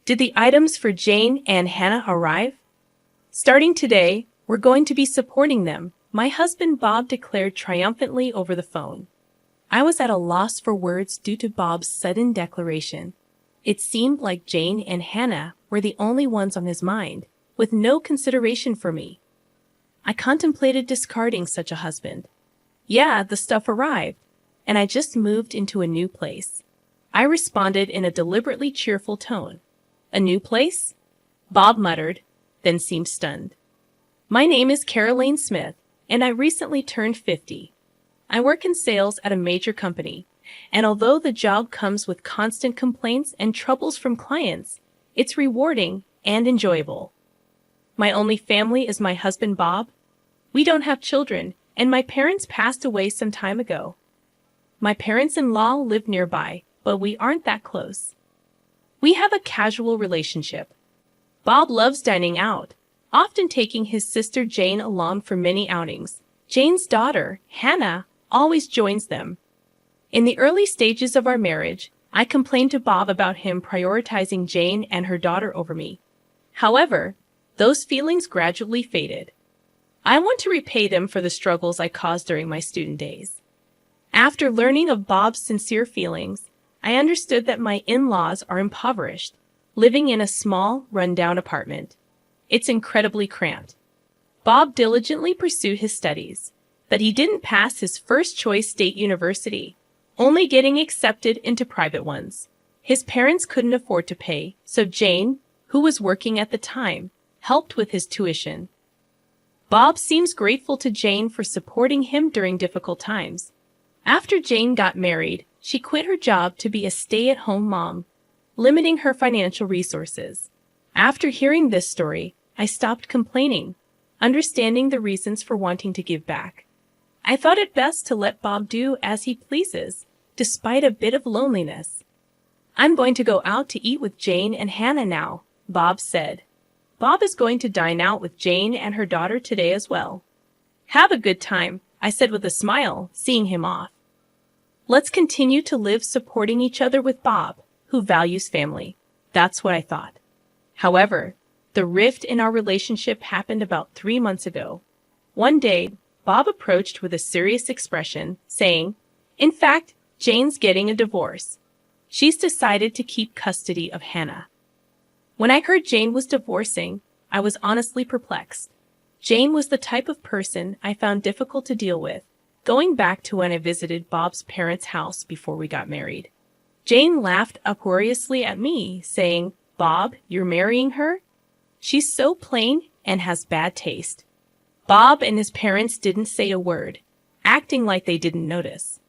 Did the items for Jane and Hannah arrive? Starting today, we're going to be supporting them, my husband Bob declared triumphantly over the phone. I was at a loss for words due to Bob's sudden declaration. It seemed like Jane and Hannah were the only ones on his mind, with no consideration for me. I contemplated discarding such a husband. Yeah, the stuff arrived, and I just moved into a new place. I responded in a deliberately cheerful tone. A new place? Bob muttered, then seemed stunned. My name is Caroline Smith, and I recently turned 50. I work in sales at a major company, and although the job comes with constant complaints and troubles from clients, it's rewarding and enjoyable. My only family is my husband Bob. We don't have children, and my parents passed away some time ago. My parents-in-law live nearby, but we aren't that close. We have a casual relationship. Bob loves dining out, often taking his sister Jane along for many outings. Jane's daughter, Hannah, always joins them. In the early stages of our marriage, I complained to Bob about him prioritizing Jane and her daughter over me. However, those feelings gradually faded. I want to repay them for the struggles I caused during my student days. After learning of Bob's sincere feelings, I understood that my in-laws are impoverished, living in a small, run-down apartment. It's incredibly cramped. Bob diligently pursued his studies, but he didn't pass his first-choice state university, only getting accepted into private ones. His parents couldn't afford to pay, so Jane, who was working at the time, helped with his tuition. Bob seems grateful to Jane for supporting him during difficult times. After Jane got married, she quit her job to be a stay-at-home mom, limiting her financial resources. After hearing this story, I stopped complaining, understanding the reasons for wanting to give back. I thought it best to let Bob do as he pleases, despite a bit of loneliness. I'm going to go out to eat with Jane and Hannah now, Bob said. Bob is going to dine out with Jane and her daughter today as well. Have a good time, I said with a smile, seeing him off. Let's continue to live supporting each other with Bob, who values family. That's what I thought. However, the rift in our relationship happened about 3 months ago. One day, Bob approached with a serious expression, saying, "In fact, Jane's getting a divorce. She's decided to keep custody of Hannah." When I heard Jane was divorcing, I was honestly perplexed. Jane was the type of person I found difficult to deal with, going back to when I visited Bob's parents' house before we got married. Jane laughed uproariously at me, saying, "Bob, you're marrying her? She's so plain and has bad taste." Bob and his parents didn't say a word, acting like they didn't notice.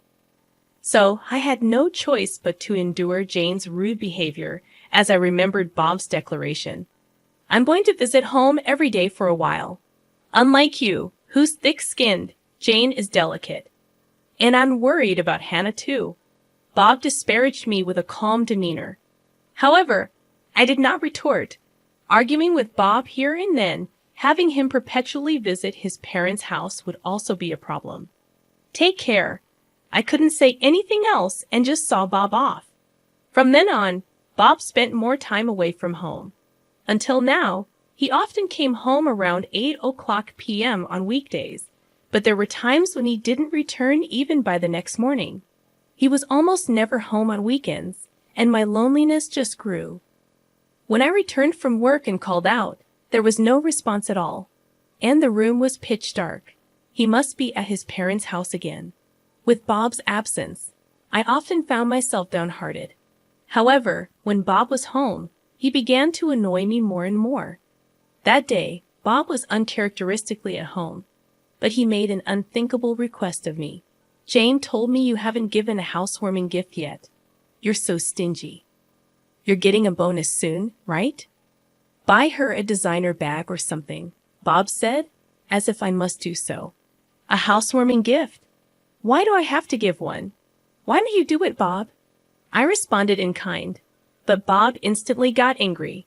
So I had no choice but to endure Jane's rude behavior as I remembered Bob's declaration. I'm going to visit home every day for a while. Unlike you, who's thick-skinned, Jane is delicate. And I'm worried about Hannah too. Bob disparaged me with a calm demeanor. However, I did not retort. Arguing with Bob here and then, having him perpetually visit his parents' house would also be a problem. Take care. I couldn't say anything else and just saw Bob off. From then on, Bob spent more time away from home. Until now, he often came home around 8 p.m. on weekdays, but there were times when he didn't return even by the next morning. He was almost never home on weekends, and my loneliness just grew. When I returned from work and called out, there was no response at all, and the room was pitch dark. He must be at his parents' house again. With Bob's absence, I often found myself downhearted. However, when Bob was home, he began to annoy me more and more. That day, Bob was uncharacteristically at home, but he made an unthinkable request of me. "Jane told me you haven't given a housewarming gift yet. You're so stingy. You're getting a bonus soon, right? Buy her a designer bag or something," Bob said, as if I must do so. "A housewarming gift? Why do I have to give one? Why don't you do it, Bob?" I responded in kind, but Bob instantly got angry.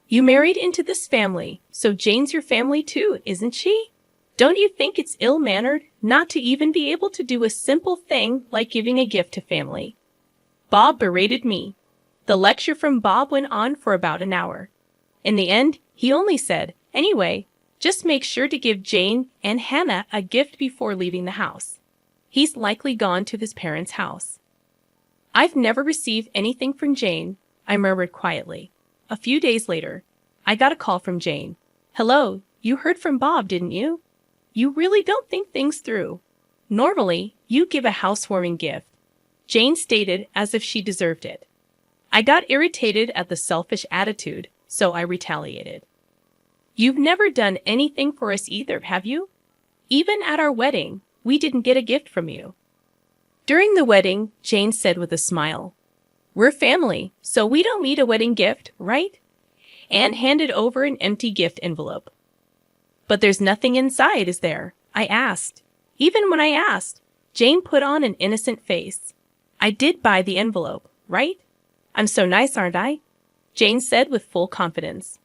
"You married into this family, so Jane's your family too, isn't she? Don't you think it's ill-mannered not to even be able to do a simple thing like giving a gift to family?" Bob berated me. The lecture from Bob went on for about an hour. In the end, he only said, "Anyway, just make sure to give Jane and Hannah a gift before leaving the house. He's likely gone to his parents' house." "I've never received anything from Jane," I murmured quietly. A few days later, I got a call from Jane. "Hello, you heard from Bob, didn't you? You really don't think things through. Normally, you give a housewarming gift," Jane stated as if she deserved it. I got irritated at the selfish attitude, so I retaliated. "You've never done anything for us either, have you? Even at our wedding, we didn't get a gift from you." During the wedding, Jane said with a smile, "We're family, so we don't need a wedding gift, right?" and handed over an empty gift envelope. "But there's nothing inside, is there?" I asked. Even when I asked, Jane put on an innocent face. "I did buy the envelope, right? I'm so nice, aren't I?" Jane said with full confidence.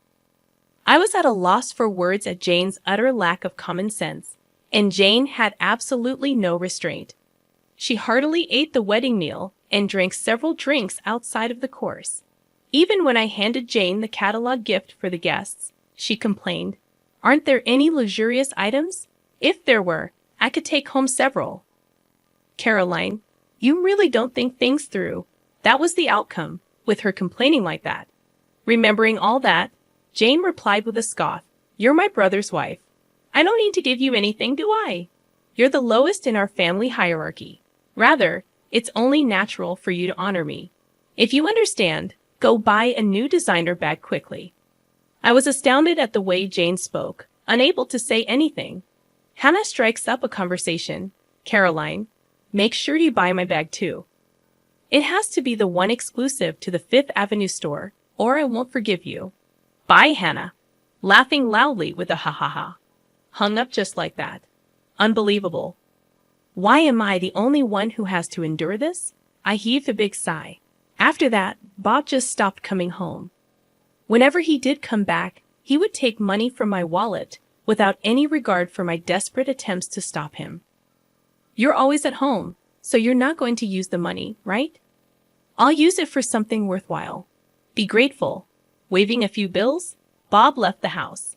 I was at a loss for words at Jane's utter lack of common sense, and Jane had absolutely no restraint. She heartily ate the wedding meal and drank several drinks outside of the course. Even when I handed Jane the catalog gift for the guests, she complained, "Aren't there any luxurious items? If there were, I could take home several." "Caroline, you really don't think things through." That was the outcome, with her complaining like that. Remembering all that, Jane replied with a scoff, "You're my brother's wife. I don't need to give you anything, do I? You're the lowest in our family hierarchy. Rather, it's only natural for you to honor me. If you understand, go buy a new designer bag quickly." I was astounded at the way Jane spoke, unable to say anything. Hannah strikes up a conversation. "Caroline, make sure you buy my bag too. It has to be the one exclusive to the Fifth Avenue store, or I won't forgive you." "Bye, Hannah," laughing loudly with a ha-ha-ha. Hung up just like that. Unbelievable. Why am I the only one who has to endure this? I heaved a big sigh. After that, Bob just stopped coming home. Whenever he did come back, he would take money from my wallet without any regard for my desperate attempts to stop him. "You're always at home, so you're not going to use the money, right? I'll use it for something worthwhile. Be grateful." Waving a few bills, Bob left the house.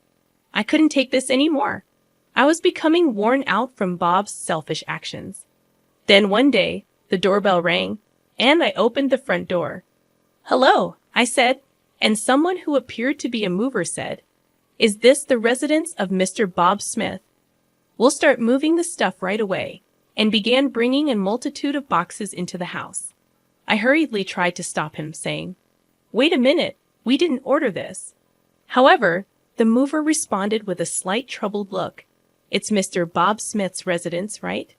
I couldn't take this anymore. I was becoming worn out from Bob's selfish actions. Then one day, the doorbell rang, and I opened the front door. "Hello," I said, and someone who appeared to be a mover said, "Is this the residence of Mr. Bob Smith? We'll start moving the stuff right away," and began bringing a multitude of boxes into the house. I hurriedly tried to stop him, saying, "Wait a minute, we didn't order this." However, the mover responded with a slight troubled look. "It's Mr. Bob Smith's residence, right?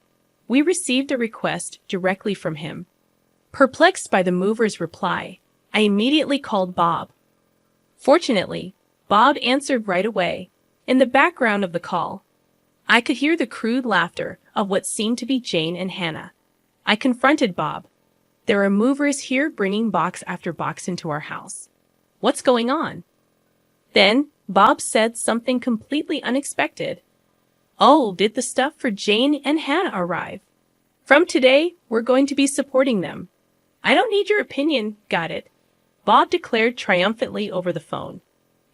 We received a request directly from him." Perplexed by the mover's reply, I immediately called Bob. Fortunately, Bob answered right away. In the background of the call, I could hear the crude laughter of what seemed to be Jane and Hannah. I confronted Bob. "There are movers here bringing box after box into our house. What's going on?" Then Bob said something completely unexpected. "Oh, did the stuff for Jane and Hannah arrive? From today, we're going to be supporting them." "I don't need your opinion, got it?" Bob declared triumphantly over the phone.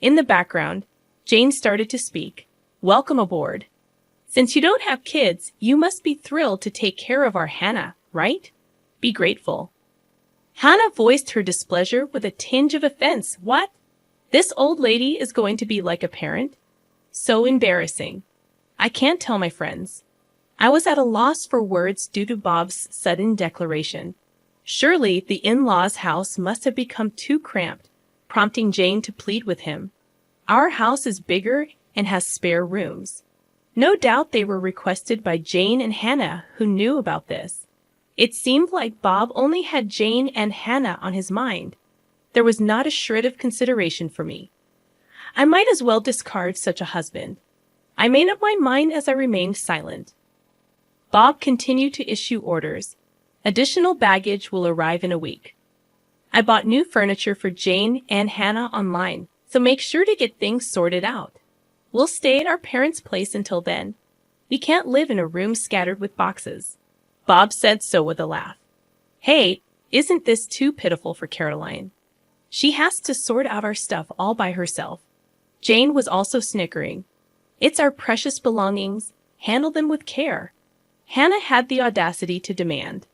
In the background, Jane started to speak. "Welcome aboard. Since you don't have kids, you must be thrilled to take care of our Hannah, right? Be grateful." Hannah voiced her displeasure with a tinge of offense. "What? This old lady is going to be like a parent? So embarrassing. I can't tell my friends." I was at a loss for words due to Bob's sudden declaration. Surely the in-laws' house must have become too cramped, prompting Jane to plead with him. "Our house is bigger and has spare rooms." No doubt they were requested by Jane and Hannah, who knew about this. It seemed like Bob only had Jane and Hannah on his mind. There was not a shred of consideration for me. I might as well discard such a husband. I made up my mind as I remained silent. Bob continued to issue orders. Additional baggage will arrive in a week. I bought new furniture for Jane and Hannah online, so make sure to get things sorted out. We'll stay at our parents' place until then. We can't live in a room scattered with boxes. Bob said so with a laugh. Hey, isn't this too pitiful for Caroline? She has to sort out our stuff all by herself. Jane was also snickering. It's our precious belongings. Handle them with care. Hannah had the audacity to demand.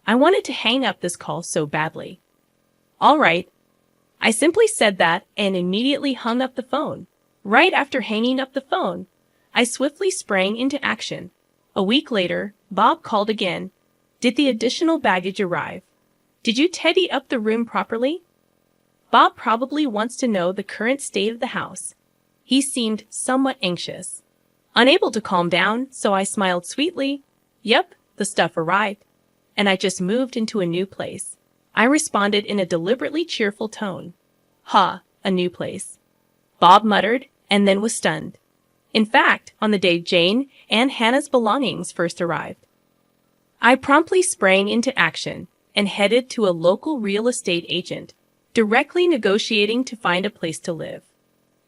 I wanted to hang up this call so badly. All right. I simply said that and immediately hung up the phone. Right after hanging up the phone, I swiftly sprang into action. A week later, Bob called again. Did the additional baggage arrive? Did you tidy up the room properly? Bob probably wants to know the current state of the house. He seemed somewhat anxious. Unable to calm down, so I smiled sweetly. Yep, the stuff arrived. And I just moved into a new place. I responded in a deliberately cheerful tone. Ha, a new place. Bob muttered, and then was stunned. In fact, on the day Jane and Hannah's belongings first arrived, I promptly sprang into action and headed to a local real estate agent, directly negotiating to find a place to live.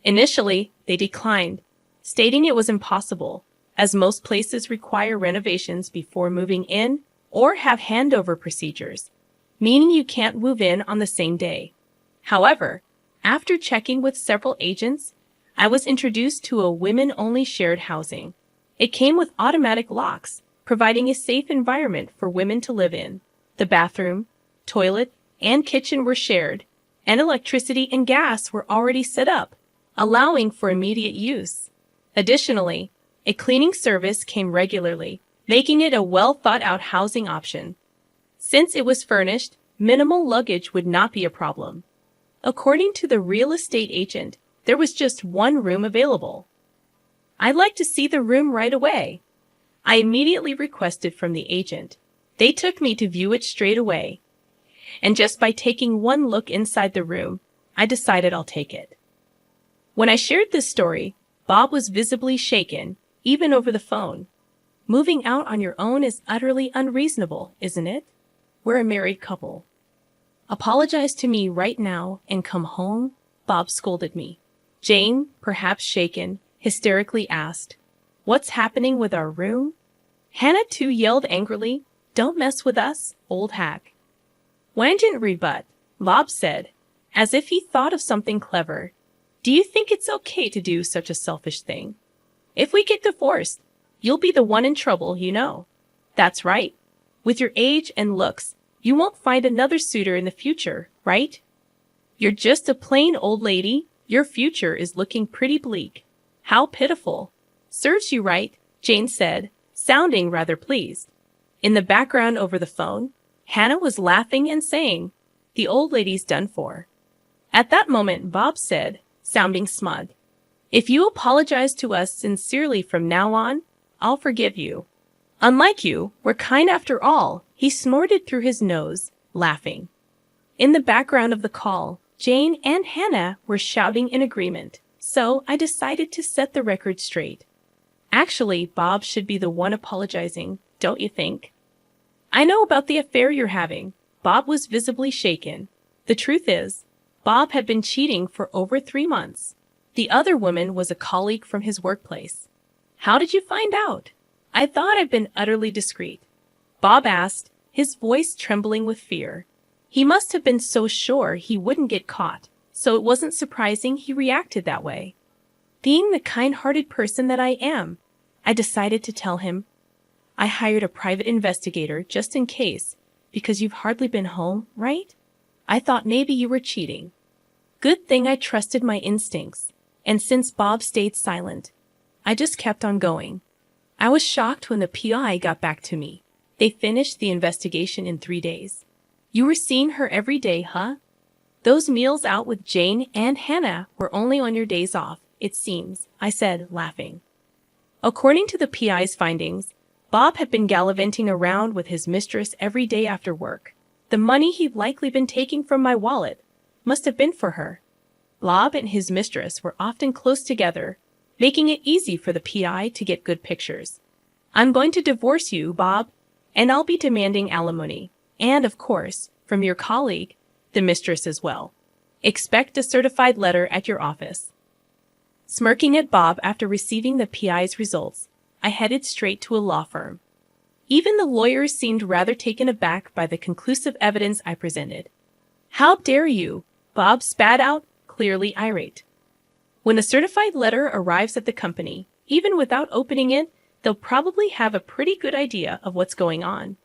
Initially, they declined, stating it was impossible, as most places require renovations before moving in or have handover procedures, meaning you can't move in on the same day. However, after checking with several agents, I was introduced to a women-only shared housing. It came with automatic locks, providing a safe environment for women to live in. The bathroom, toilet, and kitchen were shared, and electricity and gas were already set up, allowing for immediate use. Additionally, a cleaning service came regularly, making it a well-thought-out housing option. Since it was furnished, minimal luggage would not be a problem. According to the real estate agent, there was just one room available. I'd like to see the room right away. I immediately requested from the agent. They took me to view it straight away. And just by taking one look inside the room, I decided I'll take it. When I shared this story, Bob was visibly shaken, even over the phone. Moving out on your own is utterly unreasonable, isn't it? We're a married couple. Apologize to me right now and come home, Bob scolded me. Jane, perhaps shaken, hysterically asked, What's happening with our room? Hannah too yelled angrily, Don't mess with us, old hack. When I didn't rebut, Bob said, as if he thought of something clever, Do you think it's okay to do such a selfish thing? If we get divorced, you'll be the one in trouble, you know. That's right. With your age and looks, you won't find another suitor in the future, right? You're just a plain old lady. Your future is looking pretty bleak. How pitiful. Serves you right, Jane said, sounding rather pleased. In the background over the phone, Hannah was laughing and saying, The old lady's done for. At that moment, Bob said, sounding smug, If you apologize to us sincerely from now on, I'll forgive you. Unlike you, we're kind after all, he snorted through his nose, laughing. In the background of the call, Jane and Hannah were shouting in agreement, so I decided to set the record straight. Actually, Bob should be the one apologizing, don't you think? I know about the affair you're having. Bob was visibly shaken. The truth is, Bob had been cheating for over 3 months. The other woman was a colleague from his workplace. How did you find out? I thought I'd been utterly discreet. Bob asked, his voice trembling with fear. He must have been so sure he wouldn't get caught, so it wasn't surprising he reacted that way. Being the kind-hearted person that I am, I decided to tell him. I hired a private investigator just in case, because you've hardly been home, right? I thought maybe you were cheating. Good thing I trusted my instincts, and since Bob stayed silent, I just kept on going. I was shocked when the PI got back to me. They finished the investigation in 3 days. You were seeing her every day, huh? Those meals out with Jane and Hannah were only on your days off, it seems, I said, laughing. According to the PI's findings, Bob had been gallivanting around with his mistress every day after work. The money he'd likely been taking from my wallet must have been for her. Bob and his mistress were often close together, making it easy for the PI to get good pictures. I'm going to divorce you, Bob, and I'll be demanding alimony. And, of course, from your colleague, the mistress as well. Expect a certified letter at your office. Smirking at Bob after receiving the PI's results, I headed straight to a law firm. Even the lawyers seemed rather taken aback by the conclusive evidence I presented. How dare you? Bob spat out, clearly irate. When a certified letter arrives at the company, even without opening it, they'll probably have a pretty good idea of what's going on.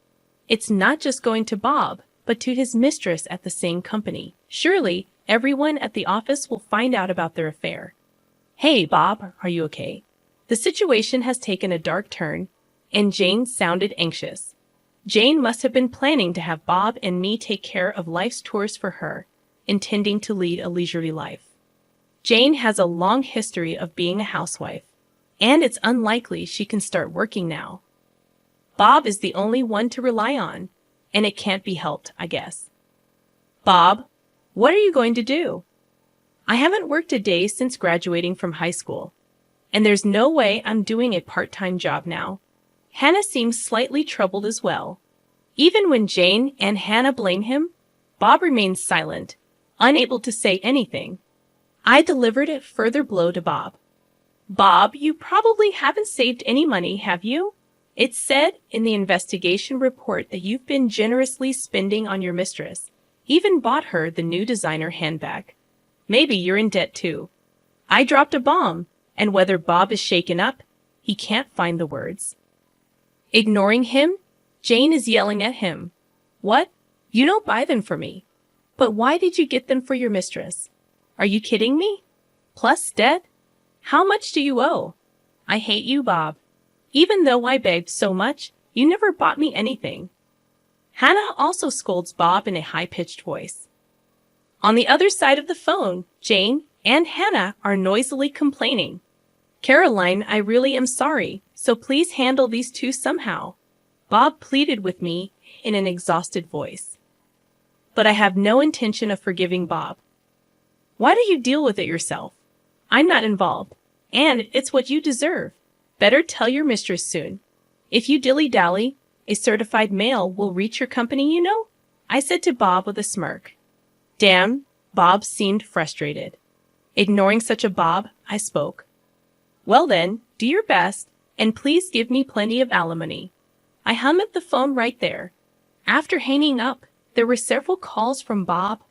It's not just going to Bob, but to his mistress at the same company. Surely, everyone at the office will find out about their affair. Hey, Bob, are you okay? The situation has taken a dark turn, and Jane sounded anxious. Jane must have been planning to have Bob and me take care of life's chores for her, intending to lead a leisurely life. Jane has a long history of being a housewife, and it's unlikely she can start working now. Bob is the only one to rely on, and it can't be helped, I guess. Bob, what are you going to do? I haven't worked a day since graduating from high school, and there's no way I'm doing a part-time job now. Hannah seems slightly troubled as well. Even when Jane and Hannah blame him, Bob remains silent, unable to say anything. I delivered a further blow to Bob. Bob, you probably haven't saved any money, have you? It said in the investigation report that you've been generously spending on your mistress, even bought her the new designer handbag. Maybe you're in debt too. I dropped a bomb, and whether Bob is shaken up, he can't find the words. Ignoring him, Jane is yelling at him. What? You don't buy them for me. But why did you get them for your mistress? Are you kidding me? Plus debt? How much do you owe? I hate you, Bob. Even though I begged so much, you never bought me anything. Hannah also scolds Bob in a high-pitched voice. On the other side of the phone, Jane and Hannah are noisily complaining. Caroline, I really am sorry, so please handle these two somehow. Bob pleaded with me in an exhausted voice. But I have no intention of forgiving Bob. Why don't you deal with it yourself? I'm not involved, and it's what you deserve. Better tell your mistress soon. If you dilly-dally, a certified mail will reach your company, you know? I said to Bob with a smirk. Damn, Bob seemed frustrated. Ignoring such a Bob, I spoke. Well then, do your best, and please give me plenty of alimony. I hung up the phone right there. After hanging up, there were several calls from Bob,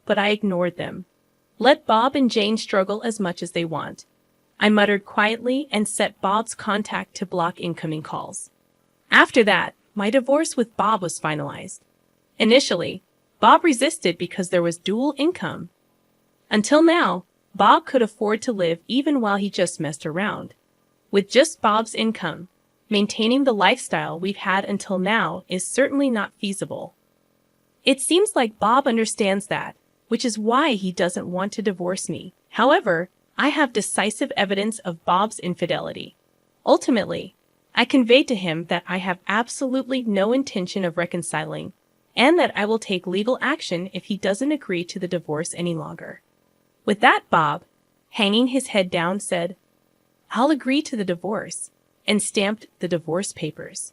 but I ignored them. Let Bob and Jane struggle as much as they want. I muttered quietly and set Bob's contact to block incoming calls. After that, my divorce with Bob was finalized. Initially, Bob resisted because there was dual income. Until now, Bob could afford to live even while he just messed around. With just Bob's income, maintaining the lifestyle we've had until now is certainly not feasible. It seems like Bob understands that, which is why he doesn't want to divorce me. However, I have decisive evidence of Bob's infidelity. Ultimately, I conveyed to him that I have absolutely no intention of reconciling, and that I will take legal action if he doesn't agree to the divorce any longer. With that, Bob, hanging his head down, said, I'll agree to the divorce, and stamped the divorce papers.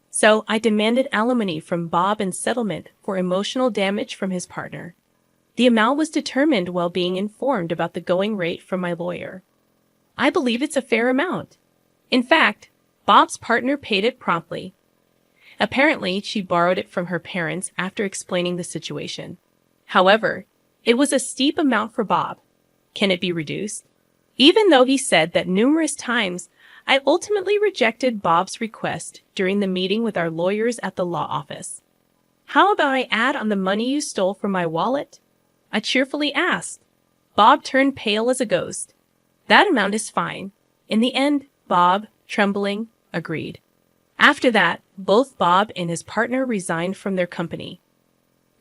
So I demanded alimony from Bob in settlement for emotional damage from his partner. The amount was determined while being informed about the going rate from my lawyer. I believe it's a fair amount. In fact, Bob's partner paid it promptly. Apparently, she borrowed it from her parents after explaining the situation. However, it was a steep amount for Bob. Can it be reduced? Even though he said that numerous times, I ultimately rejected Bob's request during the meeting with our lawyers at the law office. How about I add on the money you stole from my wallet? I cheerfully asked. Bob turned pale as a ghost. That amount is fine. In the end, Bob, trembling, agreed. After that, both Bob and his partner resigned from their company.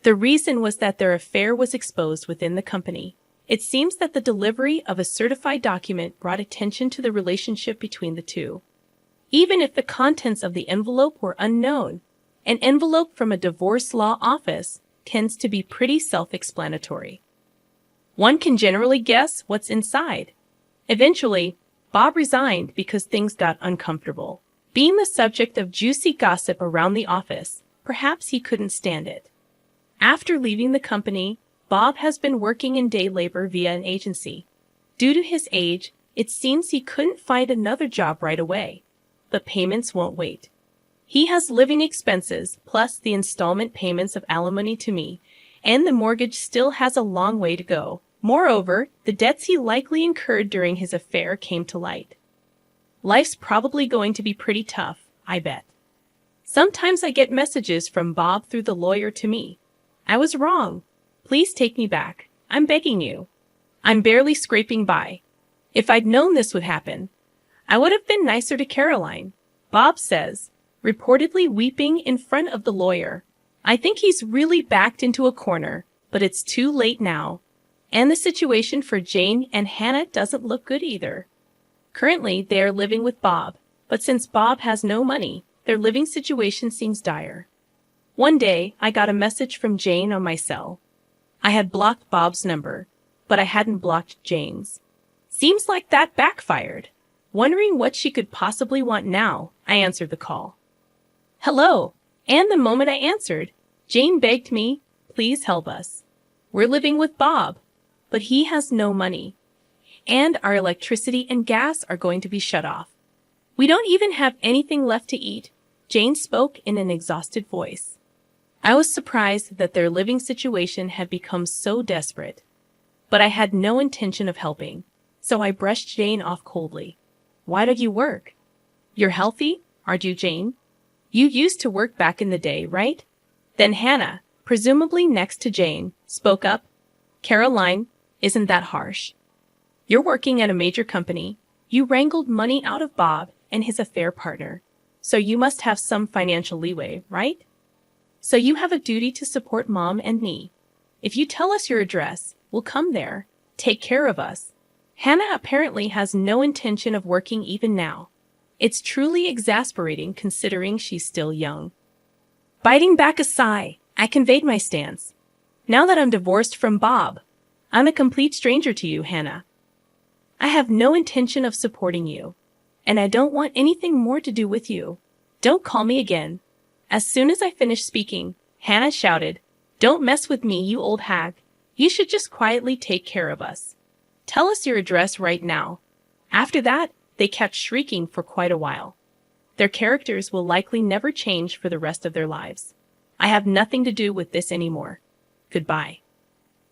The reason was that their affair was exposed within the company. It seems that the delivery of a certified document brought attention to the relationship between the two. Even if the contents of the envelope were unknown, an envelope from a divorce law office tends to be pretty self-explanatory. One can generally guess what's inside. Eventually, Bob resigned because things got uncomfortable. Being the subject of juicy gossip around the office, perhaps he couldn't stand it. After leaving the company, Bob has been working in day labor via an agency. Due to his age, it seems he couldn't find another job right away, but payments won't wait. He has living expenses plus the installment payments of alimony to me, and the mortgage still has a long way to go. Moreover, the debts he likely incurred during his affair came to light. Life's probably going to be pretty tough, I bet. Sometimes I get messages from Bob through the lawyer to me. I was wrong. Please take me back. I'm begging you. I'm barely scraping by. If I'd known this would happen, I would have been nicer to Caroline, Bob says, reportedly weeping in front of the lawyer. I think he's really backed into a corner, but it's too late now. And the situation for Jane and Hannah doesn't look good either. Currently, they are living with Bob, but since Bob has no money, their living situation seems dire. One day, I got a message from Jane on my cell. I had blocked Bob's number, but I hadn't blocked Jane's. Seems like that backfired. Wondering what she could possibly want now, I answered the call. Hello, and the moment I answered, Jane begged me, please help us. We're living with Bob, but he has no money, and our electricity and gas are going to be shut off. We don't even have anything left to eat, Jane spoke in an exhausted voice. I was surprised that their living situation had become so desperate, but I had no intention of helping, so I brushed Jane off coldly. Why don't you work? You're healthy, aren't you, Jane? You used to work back in the day, right? Then Hannah, presumably next to Jane, spoke up. Caroline, isn't that harsh? You're working at a major company. You wrangled money out of Bob and his affair partner, so you must have some financial leeway, right? So you have a duty to support Mom and me. If you tell us your address, we'll come there. Take care of us. Hannah apparently has no intention of working even now. It's truly exasperating considering she's still young. Biting back a sigh, I conveyed my stance. Now that I'm divorced from Bob, I'm a complete stranger to you, Hannah. I have no intention of supporting you, and I don't want anything more to do with you. Don't call me again. As soon as I finished speaking, Hannah shouted, Don't mess with me, you old hag. You should just quietly take care of us. Tell us your address right now. After that, they kept shrieking for quite a while. Their characters will likely never change for the rest of their lives. I have nothing to do with this anymore. Goodbye.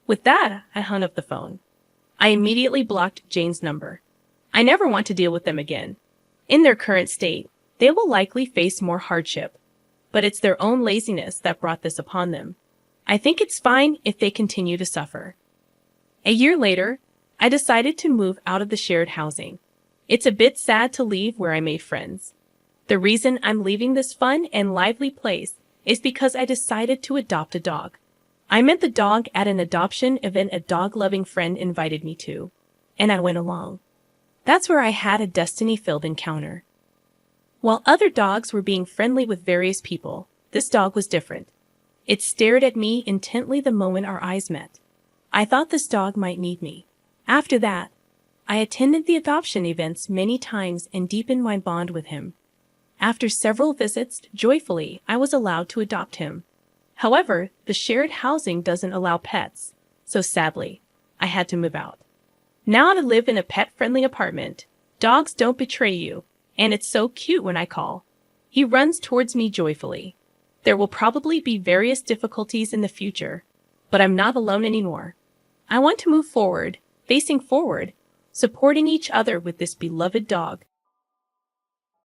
With that, I hung up the phone. I immediately blocked Jane's number. I never want to deal with them again. In their current state, they will likely face more hardship, but it's their own laziness that brought this upon them. I think it's fine if they continue to suffer. A year later, I decided to move out of the shared housing. It's a bit sad to leave where I made friends. The reason I'm leaving this fun and lively place is because I decided to adopt a dog. I met the dog at an adoption event a dog-loving friend invited me to, and I went along. That's where I had a destiny-filled encounter. While other dogs were being friendly with various people, this dog was different. It stared at me intently the moment our eyes met. I thought this dog might need me. After that, I attended the adoption events many times and deepened my bond with him. After several visits, joyfully, I was allowed to adopt him. However, the shared housing doesn't allow pets, so sadly, I had to move out. Now I live in a pet-friendly apartment. Dogs don't betray you, and it's so cute when I call. He runs towards me joyfully. There will probably be various difficulties in the future, but I'm not alone anymore. I want to move forward, facing forward, supporting each other with this beloved dog.